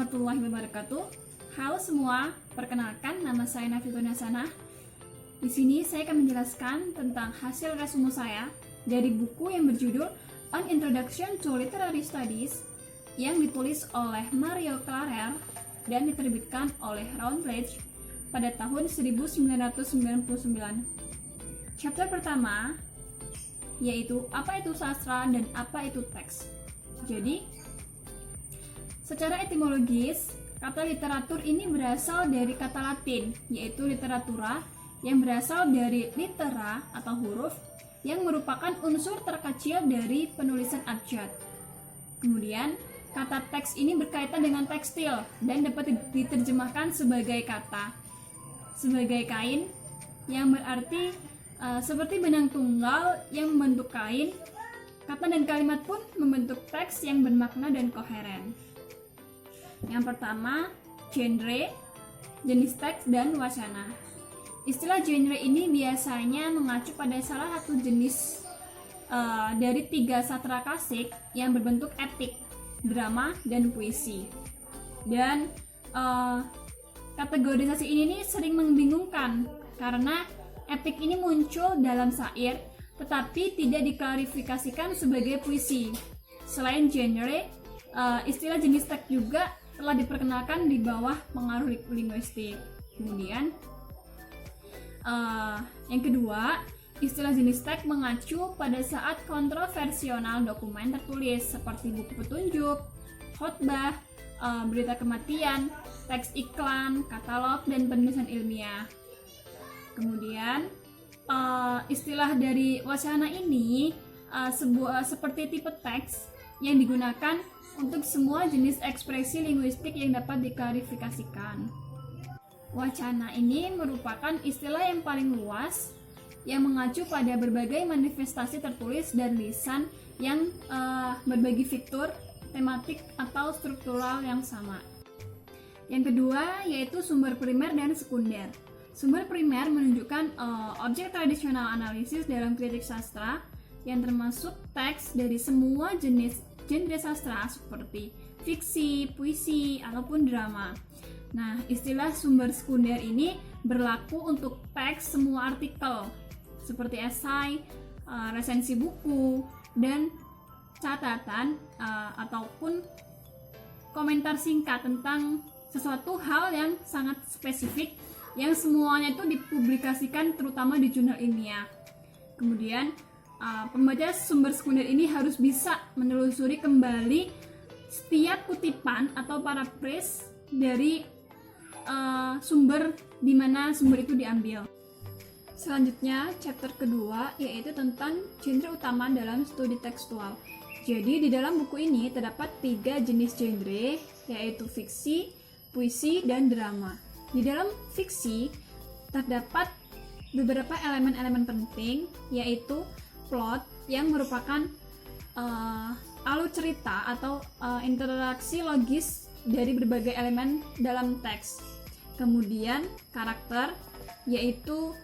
warahmatullahi wabarakatuh. Halo semua, perkenalkan nama saya Nafitun Hasanah. Di sini saya akan menjelaskan tentang hasil resume saya dari buku yang berjudul An Introduction to Literary Studies yang ditulis oleh Mario Clarer dan diterbitkan oleh Routledge pada tahun 1999. Chapter pertama yaitu apa itu sastra dan apa itu teks. Jadi, secara etimologis, kata literatur ini berasal dari kata Latin, yaitu literatura, yang berasal dari litera atau huruf, yang merupakan unsur terkecil dari penulisan abjad. Kemudian, kata teks ini berkaitan dengan tekstil dan dapat diterjemahkan sebagai kata, sebagai kain, yang berarti seperti benang tunggal yang membentuk kain. Kata dan kalimat pun membentuk teks yang bermakna dan koheren. Yang pertama, genre, jenis teks, dan wacana. Istilah genre ini biasanya mengacu pada salah satu jenis dari 3 sastra klasik yang berbentuk epik, drama, dan puisi. Dan kategorisasi ini sering membingungkan karena epik ini muncul dalam syair tetapi tidak diklarifikasikan sebagai puisi. Selain genre, istilah jenis teks juga telah diperkenalkan di bawah pengaruh linguistik. Kemudian yang kedua, istilah jenis teks mengacu pada saat kontroversial dokumen tertulis seperti buku petunjuk, khotbah, berita kematian, teks iklan, katalog, dan penulisan ilmiah. Kemudian istilah dari wacana ini seperti tipe teks yang digunakan untuk semua jenis ekspresi linguistik yang dapat diklarifikasikan. Wacana ini merupakan istilah yang paling luas yang mengacu pada berbagai manifestasi tertulis dan lisan yang berbagi fitur, tematik, atau struktural yang sama. Yang kedua yaitu sumber primer dan sekunder. Sumber primer menunjukkan objek tradisional analisis dalam kritik sastra yang termasuk teks dari semua jenis genre sastra seperti fiksi, puisi, ataupun drama. Nah, istilah sumber sekunder ini berlaku untuk teks semua artikel seperti esai, resensi buku, dan catatan ataupun komentar singkat tentang sesuatu hal yang sangat spesifik yang semuanya itu dipublikasikan terutama di jurnal ilmiah. Kemudian pembaca sumber sekunder ini harus bisa menelusuri kembali setiap kutipan atau paraphrase dari sumber di mana sumber itu diambil. Selanjutnya, chapter kedua yaitu tentang genre utama dalam studi tekstual. Jadi di dalam buku ini terdapat 3 jenis genre, yaitu fiksi, puisi, dan drama. Di dalam fiksi terdapat beberapa elemen-elemen penting, yaitu plot yang merupakan alur cerita atau interaksi logis dari berbagai elemen dalam teks. Kemudian karakter, yaitu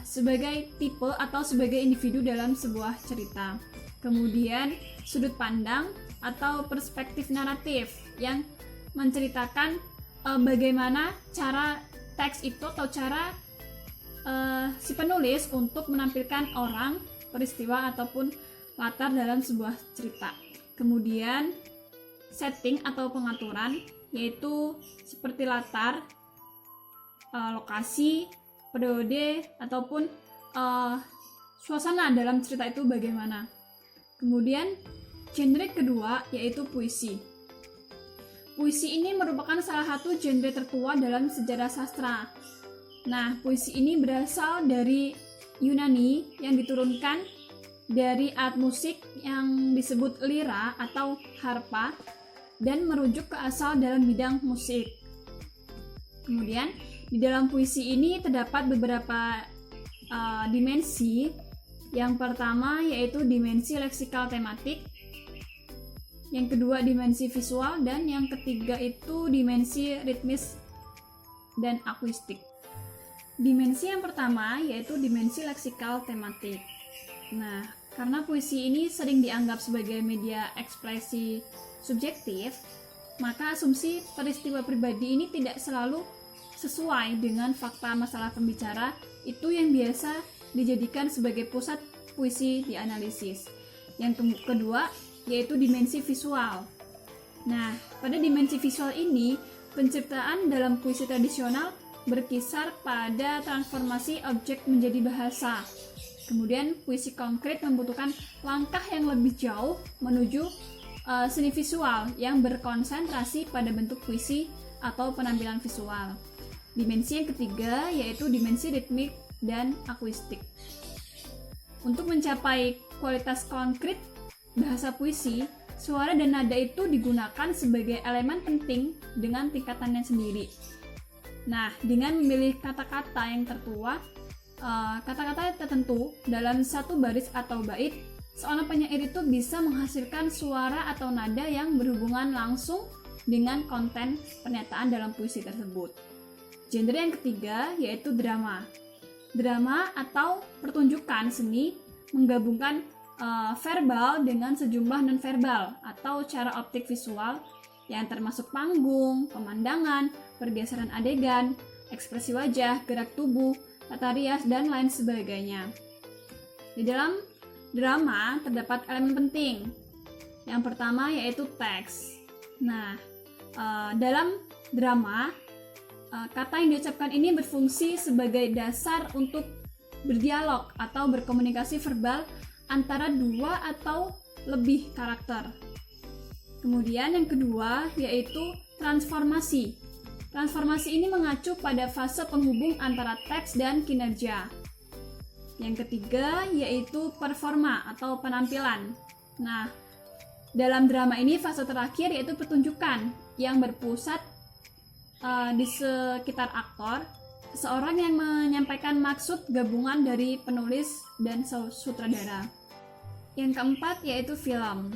sebagai tipe atau sebagai individu dalam sebuah cerita. Kemudian sudut pandang atau perspektif naratif yang menceritakan bagaimana cara teks itu atau cara si penulis untuk menampilkan orang, peristiwa, ataupun latar dalam sebuah cerita. Kemudian setting atau pengaturan, yaitu seperti latar, lokasi, periode, ataupun suasana dalam cerita itu bagaimana. Kemudian genre kedua yaitu puisi. Puisi ini merupakan salah satu genre tertua dalam sejarah sastra. Nah, puisi ini berasal dari Yunani yang diturunkan dari alat musik yang disebut lira atau harpa dan merujuk ke asal dalam bidang musik. Kemudian, di dalam puisi ini terdapat beberapa dimensi. Yang pertama yaitu dimensi leksikal tematik, yang kedua dimensi visual, dan yang ketiga itu dimensi ritmis dan akuistik. Dimensi yang pertama yaitu dimensi leksikal tematik. Nah, karena puisi ini sering dianggap sebagai media ekspresi subjektif, maka asumsi peristiwa pribadi ini tidak selalu sesuai dengan fakta masalah pembicara itu yang biasa dijadikan sebagai pusat puisi dianalisis. Yang kedua yaitu dimensi visual. Nah, pada dimensi visual ini, penciptaan dalam puisi tradisional berkisar pada transformasi objek menjadi bahasa. Kemudian puisi konkret membutuhkan langkah yang lebih jauh menuju seni visual yang berkonsentrasi pada bentuk puisi atau penampilan visual. Dimensi yang ketiga yaitu dimensi ritmik dan akuistik. Untuk mencapai kualitas konkret bahasa puisi, suara dan nada itu digunakan sebagai elemen penting dengan tingkatannya sendiri. Nah, dengan memilih kata-kata yang tertua, kata-kata tertentu dalam satu baris atau bait, seorang penyair itu bisa menghasilkan suara atau nada yang berhubungan langsung dengan konten pernyataan dalam puisi tersebut. Genre yang ketiga yaitu drama. Drama atau pertunjukan seni menggabungkan verbal dengan sejumlah non-verbal atau cara optik visual yang termasuk panggung, pemandangan, pergeseran adegan, ekspresi wajah, gerak tubuh, tata rias, dan lain sebagainya. Di dalam drama terdapat elemen penting. Yang pertama yaitu teks. Nah, dalam drama, kata yang diucapkan ini berfungsi sebagai dasar untuk berdialog atau berkomunikasi verbal antara dua atau lebih karakter. Kemudian yang kedua yaitu transformasi. Transformasi ini mengacu pada fase penghubung antara teks dan kinerja. Yang ketiga yaitu performa atau penampilan. Nah, dalam drama ini fase terakhir yaitu pertunjukan yang berpusat di sekitar aktor, seorang yang menyampaikan maksud gabungan dari penulis dan sutradara. Yang keempat yaitu film.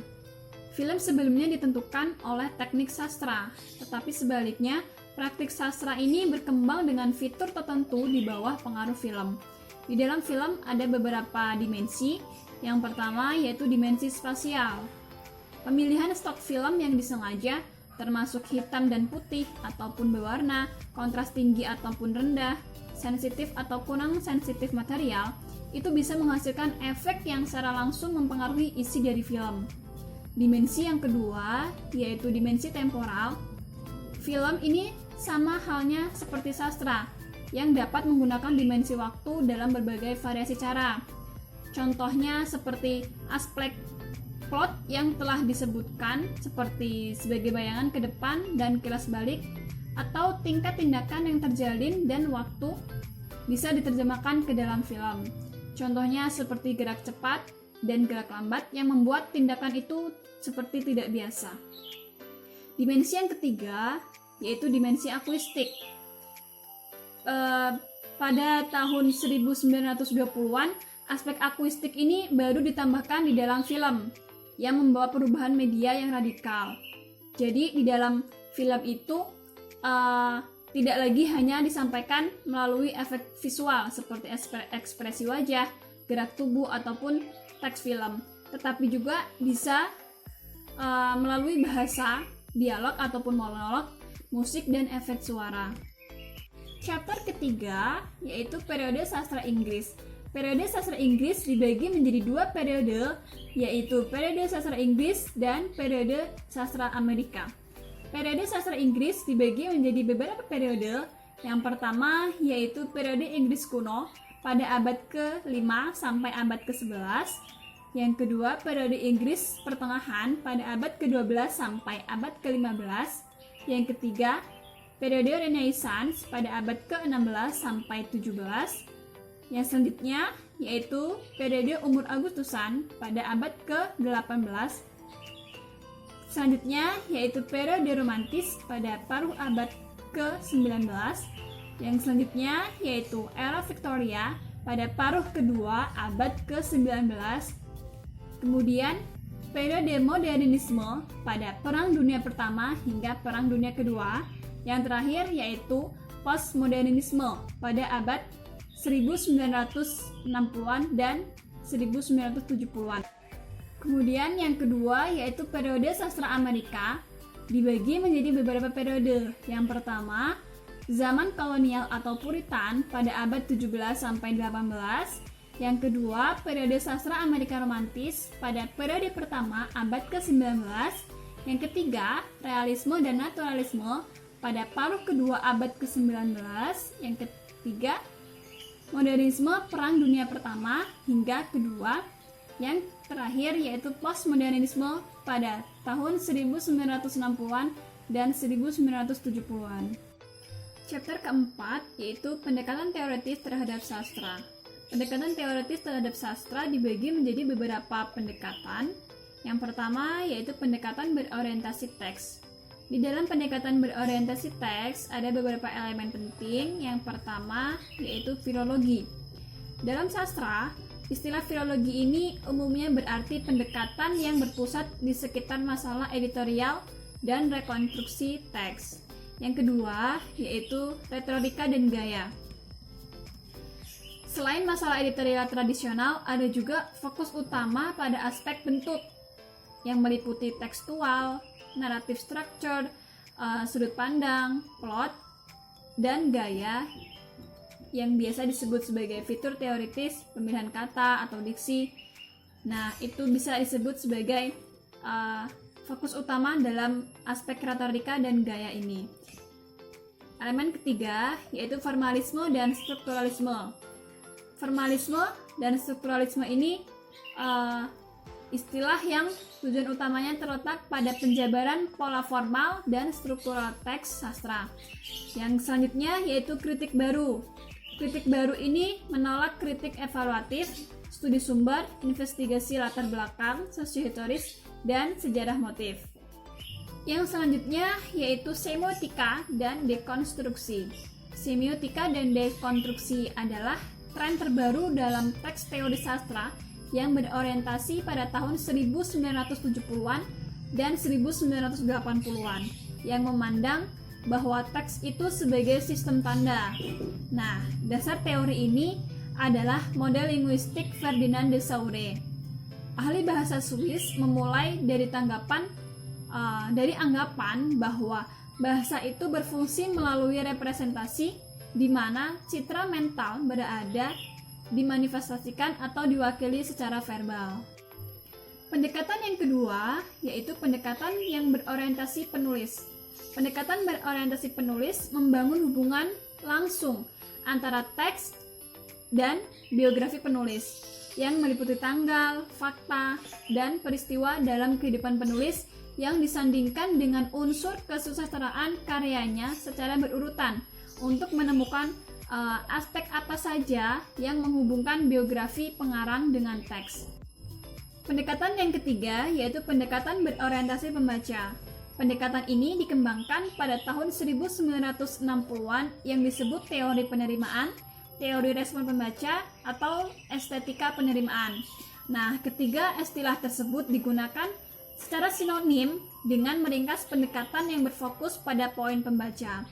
Film sebelumnya ditentukan oleh teknik sastra, tetapi sebaliknya praktik sastra ini berkembang dengan fitur tertentu di bawah pengaruh film. Di dalam film ada beberapa dimensi. Yang pertama yaitu dimensi spasial. Pemilihan stok film yang disengaja termasuk hitam dan putih ataupun berwarna, kontras tinggi ataupun rendah, sensitif atau kurang sensitif material, itu bisa menghasilkan efek yang secara langsung mempengaruhi isi dari film. Dimensi yang kedua yaitu dimensi temporal. Film ini sama halnya seperti sastra yang dapat menggunakan dimensi waktu dalam berbagai variasi cara. Contohnya seperti aspek plot yang telah disebutkan seperti sebagai bayangan ke depan dan kilas balik, atau tingkat tindakan yang terjalin dan waktu bisa diterjemahkan ke dalam film. Contohnya seperti gerak cepat dan gerak lambat yang membuat tindakan itu seperti tidak biasa. Dimensi yang ketiga yaitu dimensi akuistik. Pada tahun 1920-an, aspek akuistik ini baru ditambahkan di dalam film yang membawa perubahan media yang radikal. Jadi di dalam film itu tidak lagi hanya disampaikan melalui efek visual seperti ekspresi wajah, gerak tubuh ataupun teks film, tetapi juga bisa melalui bahasa, dialog ataupun monolog, musik dan efek suara. Chapter ketiga yaitu periode sastra Inggris. Periode sastra Inggris dibagi menjadi dua periode, yaitu periode sastra Inggris dan periode sastra Amerika. Periode sastra Inggris dibagi menjadi beberapa periode. Yang pertama yaitu periode Inggris kuno pada abad ke-5 sampai abad ke-11. Yang kedua periode Inggris pertengahan pada abad ke-12 sampai abad ke-15. Yang ketiga periode Renaissance pada abad ke-16 sampai 17. Yang selanjutnya yaitu periode umur Agustusan pada abad ke-18. Selanjutnya yaitu periode romantis pada paruh abad ke-19. Yang selanjutnya yaitu era Victoria pada paruh kedua abad ke-19. Kemudian periode modernisme pada Perang Dunia Pertama hingga Perang Dunia Kedua. Yang terakhir yaitu postmodernisme pada abad 1960-an dan 1970-an. Kemudian yang kedua yaitu periode sastra Amerika dibagi menjadi beberapa periode. Yang pertama, zaman kolonial atau Puritan pada abad 17 sampai 18. Yang kedua, periode sastra Amerika romantis pada periode pertama abad ke-19. Yang ketiga, realisme dan naturalisme pada paruh kedua abad ke-19. Yang ketiga, modernisme perang dunia pertama hingga kedua. Yang terakhir yaitu postmodernisme pada tahun 1960-an dan 1970-an. Chapter keempat yaitu pendekatan teoritis terhadap sastra. Pendekatan teoritis terhadap sastra dibagi menjadi beberapa pendekatan. Yang pertama yaitu pendekatan berorientasi teks. Di dalam pendekatan berorientasi teks ada beberapa elemen penting. Yang pertama yaitu filologi. Dalam sastra, istilah filologi ini umumnya berarti pendekatan yang berpusat di sekitar masalah editorial dan rekonstruksi teks. Yang kedua yaitu retorika dan gaya. Selain masalah editorial tradisional, ada juga fokus utama pada aspek bentuk yang meliputi tekstual, naratif structure, sudut pandang, plot, dan gaya yang biasa disebut sebagai fitur teoritis, pemilihan kata atau diksi. Nah, itu bisa disebut sebagai fokus utama dalam aspek retorika dan gaya ini. Elemen ketiga yaitu formalisme dan strukturalisme. Formalisme dan strukturalisme ini istilah yang tujuan utamanya terletak pada penjabaran pola formal dan struktural teks sastra. Yang selanjutnya yaitu kritik baru. Kritik baru ini menolak kritik evaluatif, studi sumber, investigasi latar belakang, sosiohistoris, dan sejarah motif. Yang selanjutnya yaitu semiotika dan dekonstruksi. Semiotika dan dekonstruksi adalah tren terbaru dalam teks teori sastra yang berorientasi pada tahun 1970-an dan 1980-an yang memandang bahwa teks itu sebagai sistem tanda. Nah, dasar teori ini adalah model linguistik Ferdinand de Saussure. Ahli bahasa Swiss memulai dari anggapan bahwa bahasa itu berfungsi melalui representasi di mana citra mental berada dimanifestasikan atau diwakili secara verbal. Pendekatan yang kedua yaitu pendekatan yang berorientasi penulis. Pendekatan berorientasi penulis membangun hubungan langsung antara teks dan biografi penulis yang meliputi tanggal, fakta, dan peristiwa dalam kehidupan penulis yang disandingkan dengan unsur kesusastraan karyanya secara berurutan untuk menemukan aspek apa saja yang menghubungkan biografi pengarang dengan teks. Pendekatan yang ketiga yaitu pendekatan berorientasi pembaca. Pendekatan ini dikembangkan pada tahun 1960-an yang disebut teori penerimaan, teori respon pembaca, atau estetika penerimaan. Nah, ketiga istilah tersebut digunakan secara sinonim dengan meringkas pendekatan yang berfokus pada poin pembaca.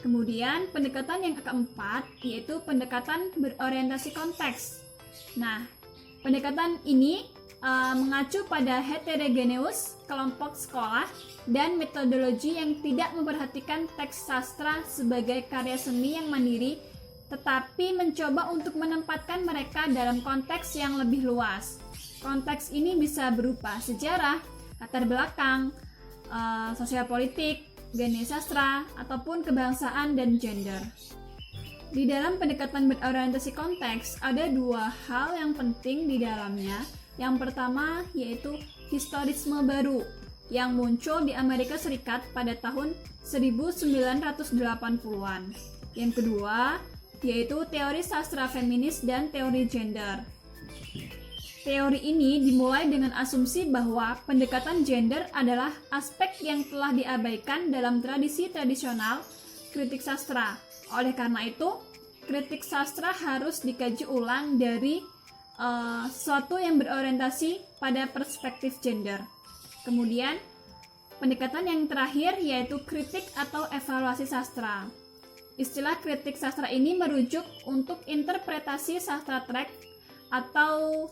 Kemudian pendekatan yang keempat yaitu pendekatan berorientasi konteks. Nah, pendekatan ini mengacu pada heterogeneous kelompok sekolah dan metodologi yang tidak memperhatikan teks sastra sebagai karya seni yang mandiri, tetapi mencoba untuk menempatkan mereka dalam konteks yang lebih luas. Konteks ini bisa berupa sejarah, latar belakang, sosial politik, gaya sastra, ataupun kebangsaan dan gender. Di dalam pendekatan berorientasi konteks, ada dua hal yang penting di dalamnya. Yang pertama yaitu historisme baru yang muncul di Amerika Serikat pada tahun 1980-an. Yang kedua yaitu teori sastra feminis dan teori gender. Teori ini dimulai dengan asumsi bahwa pendekatan gender adalah aspek yang telah diabaikan dalam tradisi tradisional kritik sastra. Oleh karena itu, kritik sastra harus dikaji ulang dari sesuatu yang berorientasi pada perspektif gender. Kemudian, pendekatan yang terakhir yaitu kritik atau evaluasi sastra. Istilah kritik sastra ini merujuk untuk interpretasi sastra teks atau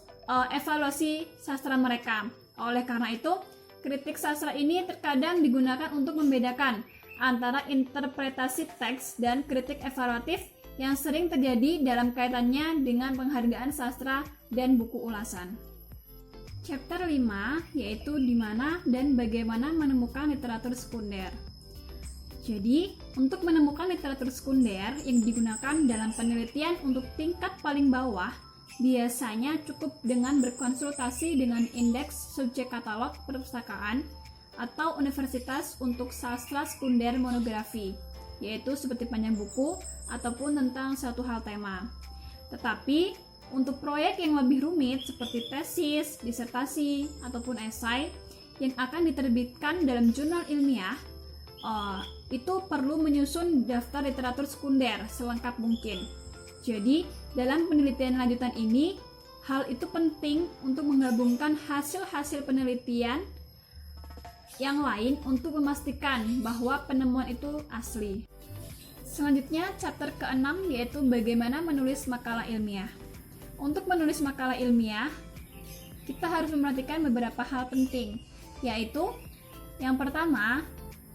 evaluasi sastra mereka. Oleh karena itu, kritik sastra ini terkadang digunakan untuk membedakan antara interpretasi teks dan kritik evaluatif yang sering terjadi dalam kaitannya dengan penghargaan sastra dan buku ulasan. Chapter 5 yaitu di mana dan bagaimana menemukan literatur sekunder. Jadi, untuk menemukan literatur sekunder yang digunakan dalam penelitian untuk tingkat paling bawah, biasanya cukup dengan berkonsultasi dengan Indeks Subjek Katalog Perpustakaan atau universitas untuk sastra sekunder monografi, yaitu seperti panjang buku ataupun tentang suatu hal tema. Tetapi, untuk proyek yang lebih rumit seperti tesis, disertasi, ataupun esai yang akan diterbitkan dalam jurnal ilmiah, itu perlu menyusun daftar literatur sekunder selengkap mungkin. Jadi, dalam penelitian lanjutan ini, hal itu penting untuk menggabungkan hasil-hasil penelitian yang lain untuk memastikan bahwa penemuan itu asli. Selanjutnya, chapter ke-6 yaitu bagaimana menulis makalah ilmiah. Untuk menulis makalah ilmiah, kita harus memperhatikan beberapa hal penting, yaitu yang pertama,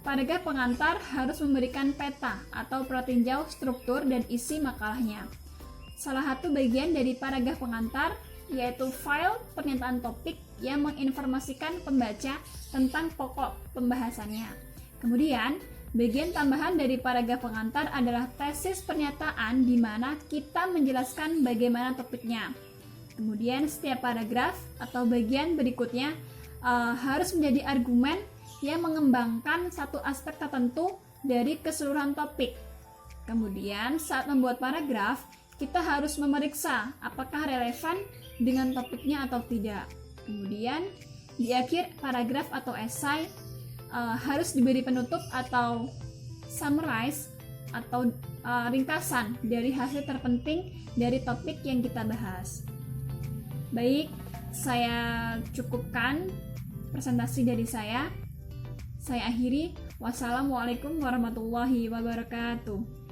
paragraf pengantar harus memberikan peta atau pratinjau struktur dan isi makalahnya. Salah satu bagian dari paragraf pengantar yaitu file pernyataan topik yang menginformasikan pembaca tentang pokok pembahasannya. Kemudian, bagian tambahan dari paragraf pengantar adalah tesis pernyataan di mana kita menjelaskan bagaimana topiknya. Kemudian, setiap paragraf atau bagian berikutnya harus menjadi argumen yang mengembangkan satu aspek tertentu dari keseluruhan topik. Kemudian, saat membuat paragraf, kita harus memeriksa apakah relevan dengan topiknya atau tidak. Kemudian, di akhir paragraf atau esai, harus diberi penutup atau summarize atau ringkasan dari hasil terpenting dari topik yang kita bahas. Baik, saya cukupkan presentasi dari saya. Saya akhiri. Wassalamualaikum warahmatullahi wabarakatuh.